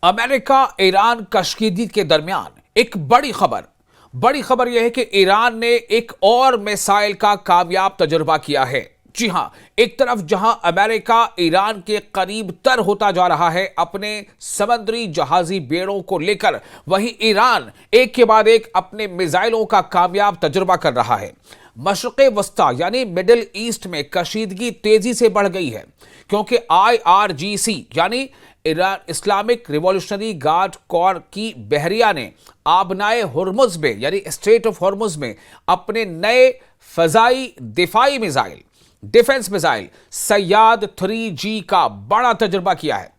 America Iran कशीदगी के दरमियान एक बड़ी खबर यह है कि ईरान ने एक और मिसाइल का कामयाब तजुर्बा किया है। जी हां, एक तरफ जहां अमेरिका ईरान के करीब तर होता जा रहा है अपने समुद्री जहाजी बेड़ों को लेकर, वहीं ईरान एक के बाद एक अपने मिसाइलों का कामयाब तजुर्बा कर रहा है। मशरिक़ वस्ता यानी मिडिल ईस्ट में कशीदगी तेजी से बढ़ गई है क्योंकि IRGC यानी Iran Islamic revolutionary guard corps की बहरिया ने आबनाए हुर्मुज में यानी स्ट्रेट ऑफ हुर्मुज में अपने नए फजाई दिफाई मिसाइल डिफेंस मिसाइल सयाद 3G का बड़ा तजुर्बा किया है।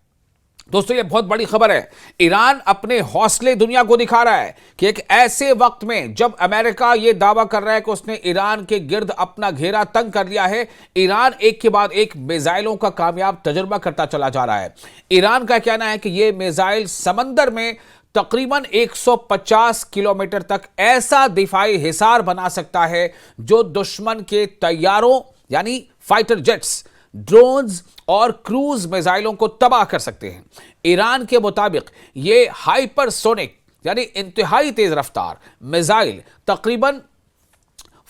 दोस्तों, ये बहुत बड़ी खबर है। ईरान अपने हौसले दुनिया को दिखा रहा है कि एक ऐसे वक्त में जब अमेरिका ये दावा कर रहा है कि उसने ईरान के गिर्द अपना घेरा तंग कर लिया है, ईरान एक के बाद एक मिसाइलों का कामयाब तजुर्बा करता चला जा रहा है। ईरान का कहना है कि ये मिसाइल समंदर में तकरीबन 150 किलोमीटर तक ऐसा दिफाई हिसार बना सकता है जो दुश्मन के तैयारों यानी फाइटर जेट्स, ड्रोन्स और क्रूज मिसाइलों को तबाह कर सकते हैं। ईरान के मुताबिक ये हाइपरसोनिक यानी इंतहाई तेज रफ्तार मिसाइल तकरीबन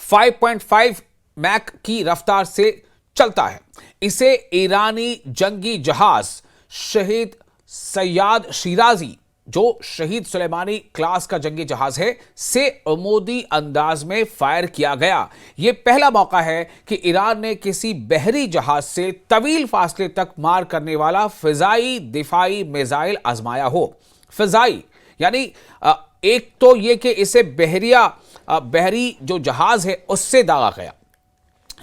5.5 मैक की रफ्तार से चलता है। इसे ईरानी जंगी जहाज शहीद सयाद शिराजी, जो शहीद सुलेमानी क्लास का जंगी जहाज है, से अमूदी अंदाज में फायर किया गया। यह पहला मौका है कि ईरान ने किसी बहरी जहाज से तवील फासले तक मार करने वाला फिजाई दिफाई मिसाइल आजमाया हो। फिजाई यानी एक तो यह कि इसे बहरी जो जहाज है उससे दागा गया,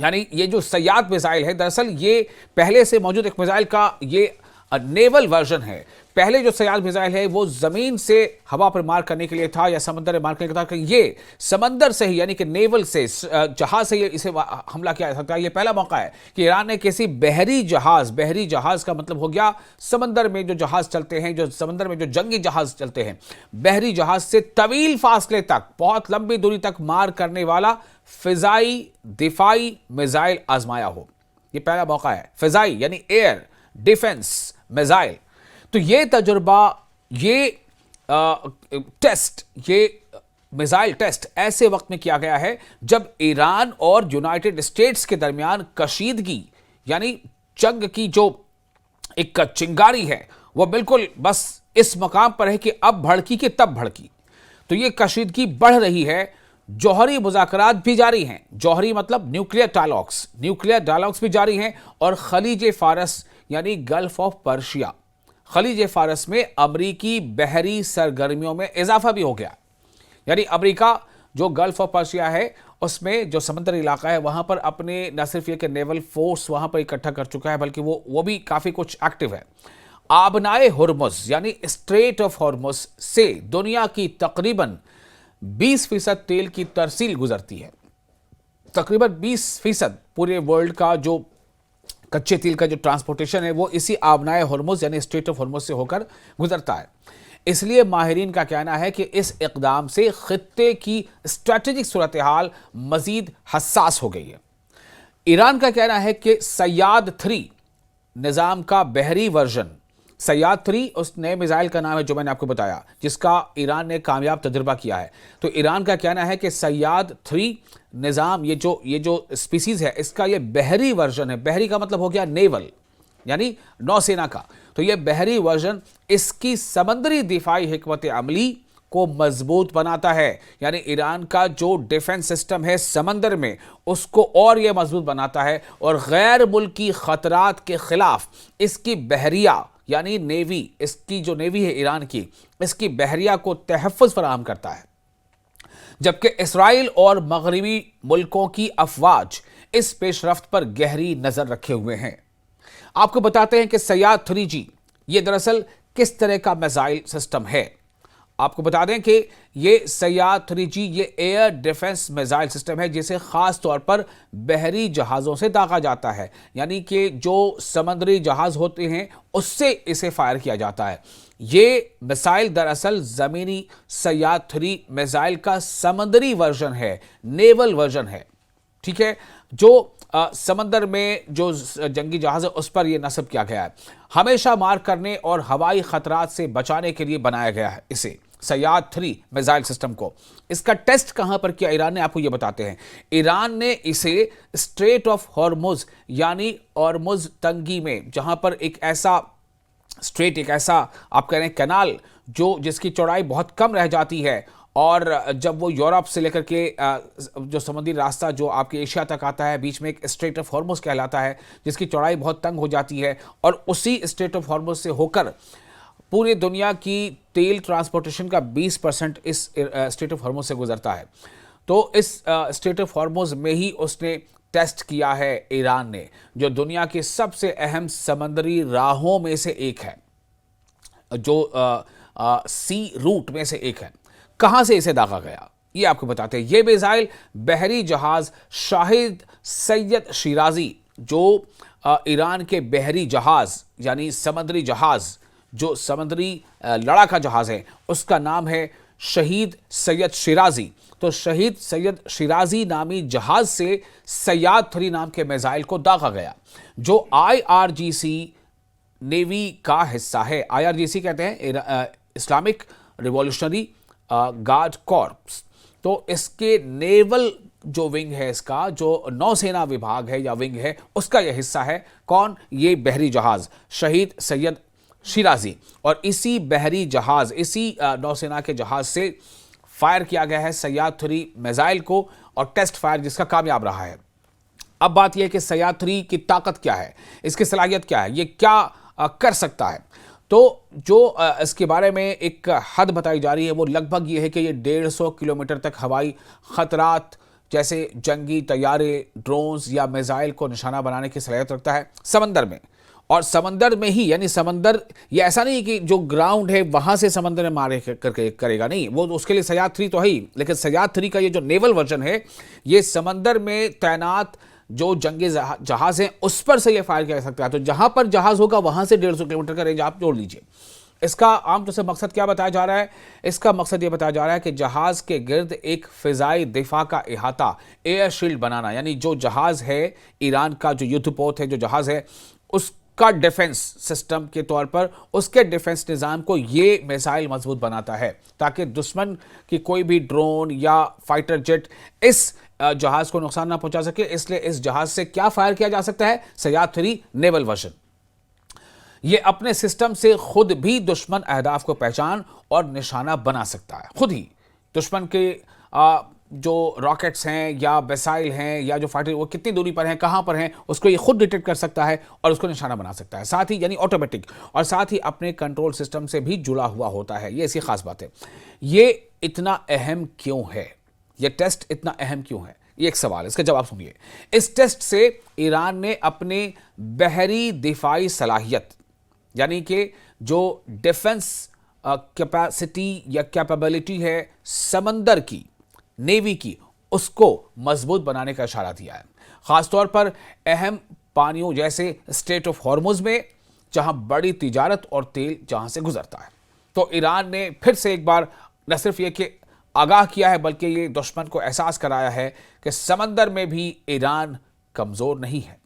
यानी ये जो सयाद मिसाइल है दरअसल ये पहले से मौजूद एक मिसाइल का ये नेवल वर्जन है। पहले जो सयाद मिसाइल है वो जमीन से हवा पर मार करने के लिए था या समंदर में मार करने के लिए था। ये समंदर से ही यानी कि नेवल से जहाज से इसे हमला किया जा सकता है। ये पहला मौका है कि ईरान ने किसी बहरी जहाज का मतलब हो गया समंदर में जो जहाज चलते हैं, जो समंदर में जो जंगी जहाज चलते हैं, बहरी जहाज से तवील फासले तक बहुत लंबी दूरी तक मार करने वाला फिजाई दिफाई मिसाइल आजमाया हो। ये पहला मौका है। फिजाई यानी एयर डिफेंस मिसाइल। तो ये तजुर्बा, ये मिसाइल टेस्ट ऐसे वक्त में किया गया है जब ईरान और यूनाइटेड स्टेट्स के दरमियान कशीदगी यानी जंग की जो एक चिंगारी है वह बिल्कुल बस इस मकाम पर है कि अब भड़की कि तब भड़की। तो ये कशीदगी बढ़ रही है। जौहरी मुज़ाकरात भी जारी हैं। जौहरी मतलब न्यूक्लियर डायलॉग्स भी जारी हैं और खलीज फारस यानी गल्फ ऑफ पर्शिया, खलीज फारस में अमरीकी बहरी सरगर्मियों में इजाफा भी हो गया। यानी अमरीका जो गल्फ ऑफ पर्शिया है उसमें जो समुद्री इलाका है वहां पर अपने न सिर्फ ये कि नेवल फोर्स वहां पर इकट्ठा कर चुका है बल्कि वो भी काफी कुछ एक्टिव है। आबनाए हुर्मुज यानी स्ट्रेट ऑफ हुर्मुज से दुनिया की तकरीबन 20% तेल की तरसील गुजरती है। तकरीबन 20% पूरे वर्ल्ड का जो कच्चे तेल का जो ट्रांसपोर्टेशन है वो इसी आबनाए हुर्मुज यानी स्ट्रेट ऑफ हुर्मुज से होकर गुजरता है। इसलिए माहिरीन का कहना है कि इस इकदाम से खित्ते की स्ट्रेटेजिक सूरत हाल मजीद हसास हो गई है। ईरान का कहना है कि सयाद 3 निज़ाम का बहरी वर्जन, सयाद 3 उस नए मिसाइल का नाम है जो मैंने आपको बताया जिसका ईरान ने कामयाब तजुर्बा किया है। तो ईरान का कहना है कि सयाद 3 निज़ाम ये जो स्पीसीज है इसका ये बहरी वर्जन है। बहरी का मतलब हो गया नेवल यानी नौसेना का। तो ये बहरी वर्जन इसकी समंदरी दिफाई हिकमत अमली को मजबूत बनाता है। यानी ईरान का जो डिफेंस सिस्टम है समंदर में उसको और यह मजबूत बनाता है और गैर मुल्की खतरात के खिलाफ इसकी बहरिया यानी नेवी, इसकी जो नेवी है ईरान की, इसकी बहरिया को तहफ़्फ़ुज़ फराहम करता है। जबकि इसराइल और मगरबी मुल्कों की अफवाज इस पेशरफ्त पर गहरी नजर रखे हुए हैं। आपको बताते हैं कि सयाद 3G ये दरअसल किस तरह का मिसाइल सिस्टम है। आपको बता दें कि ये सयाद 3G ये एयर डिफेंस मिसाइल सिस्टम है जिसे खास तौर पर बहरी जहाज़ों से दागा जाता है। यानी कि जो समुद्री जहाज़ होते हैं उससे इसे फायर किया जाता है। ये मिसाइल दरअसल ज़मीनी सयाद 3 मिसाइल का समुद्री वर्जन है, नेवल वर्जन है। ठीक है, जो समंदर में जो जंगी जहाज है उस पर यह नस्ब किया गया है। हमेशा मार करने और हवाई खतरात से बचाने के लिए बनाया गया है इसे, सयाद-3 मिसाइल सिस्टम को। इसका टेस्ट कहां पर किया ईरान ने, आपको यह बताते हैं। ईरान ने इसे स्ट्रेट ऑफ हॉर्मुज यानी हॉर्मुज तंगी में, जहां पर एक ऐसा स्ट्रेट, एक ऐसा आप कह रहे हैं कैनाल जो जिसकी चौड़ाई बहुत कम रह जाती है, और जब वो यूरोप से लेकर के जो समुद्री रास्ता जो आपके एशिया तक आता है, बीच में एक स्ट्रेट ऑफ हॉर्मुज कहलाता है, जिसकी चौड़ाई बहुत तंग हो जाती है, और उसी स्ट्रेट ऑफ हॉर्मुज से होकर पूरी दुनिया की तेल ट्रांसपोर्टेशन का 20% इस स्ट्रेट ऑफ हॉर्मुज से गुजरता है। तो इस स्ट्रेट ऑफ हॉर्मुज में ही उसने टेस्ट किया है ईरान ने, जो दुनिया की सबसे अहम समंदरी राहों में से एक है, जो सी रूट में से एक है। कहां से इसे दागा गया ये आपको बताते हैं। ये मिसाइल बहरी जहाज शाहिद सैयद शिराजी, जो ईरान के बहरी जहाज यानी समुद्री जहाज, जो समुद्री लड़ाका जहाज है, उसका नाम है शहीद सैयद शिराजी। तो शहीद सैयद शिराजी नामी जहाज से सयाद-3 नाम के मिसाइल को दागा गया, जो IRGC नेवी का हिस्सा है। IRGC कहते हैं इस्लामिक रिवॉल्यूशनरी गार्ड कॉर्प्स। तो इसके नेवल जो विंग है, इसका जो नौसेना विभाग है या विंग है, उसका यह हिस्सा है। कौन? ये बहरी जहाज शहीद सैयद शिराजी। और इसी बहरी जहाज, इसी नौसेना के जहाज से फायर किया गया है सयाद-3 मिसाइल को, और टेस्ट फायर जिसका कामयाब रहा है। अब बात यह है कि सयाद-3 की ताकत क्या है, इसकी सलाहियत क्या है, ये क्या कर सकता है। तो जो इसके बारे में एक हद बताई जा रही है वो लगभग ये है कि ये 150 किलोमीटर तक हवाई खतरात जैसे जंगी तैयारे, ड्रोन्स या मिसाइल को निशाना बनाने की सलाहियत रखता है समंदर में। और समंदर में ही, यानी समंदर, ये ऐसा नहीं कि जो ग्राउंड है वहां से समंदर में मारे करके करेगा, नहीं, वो उसके लिए सयाद-3 तो है ही, लेकिन सयाद-3 का ये जो नेवल वर्जन है, ये समंदर में तैनात जो जंगी जहाज हैं उस पर से ये फायर किया जा सकता है। तो जहां पर जहाज होगा वहां से 150 किलोमीटर का रेंज आप जोड़ लीजिए। इसका आमतौर से मकसद क्या बताया जा रहा है? इसका मकसद ये बताया जा रहा है कि जहाज के गिर्द एक फिजाई दिफा का इहाता, एयर शील्ड बनाना, यानी जो जहाज है ईरान का, जो युद्धपोत है, जो जहाज है, उसका डिफेंस सिस्टम के तौर पर उसके डिफेंस निज़ाम को ये मिसाइल मजबूत बनाता है, ताकि दुश्मन की कोई भी ड्रोन या फाइटर जेट इस जहाज को नुकसान ना पहुंचा सके। इसलिए इस जहाज से क्या फायर किया जा सकता है? सयाद-3 नेवल वर्जन। ये अपने सिस्टम से खुद भी दुश्मन अहदाफ को पहचान और निशाना बना सकता है। खुद ही दुश्मन के जो रॉकेट्स हैं या मिसाइल हैं या जो फाइटर, वो कितनी दूरी पर हैं, कहां पर हैं, उसको ये खुद डिटेक्ट कर सकता है और उसको निशाना बना सकता है। साथ ही, यानी ऑटोमेटिक, और साथ ही अपने कंट्रोल सिस्टम से भी जुड़ा हुआ होता है। ये ऐसी खास बात है। ये इतना अहम क्यों है? ये टेस्ट इतना अहम क्यों है? ये एक सवाल है, इसका जवाब सुनिए। इस टेस्ट से ईरान ने अपने बहरी दिफाई सलाहियत, यानी कि जो डिफेंस कैपेसिटी या कैपेबिलिटी है समंदर की, नेवी की, उसको मजबूत बनाने का इशारा दिया है। खासतौर पर अहम पानियों जैसे स्ट्रेट ऑफ हॉर्मुज में, जहां बड़ी तिजारत और तेल जहां से गुजरता है। तो ईरान ने फिर से एक बार न सिर्फ ये कि आगाह किया है, बल्कि ये दुश्मन को एहसास कराया है कि समंदर में भी ईरान कमजोर नहीं है।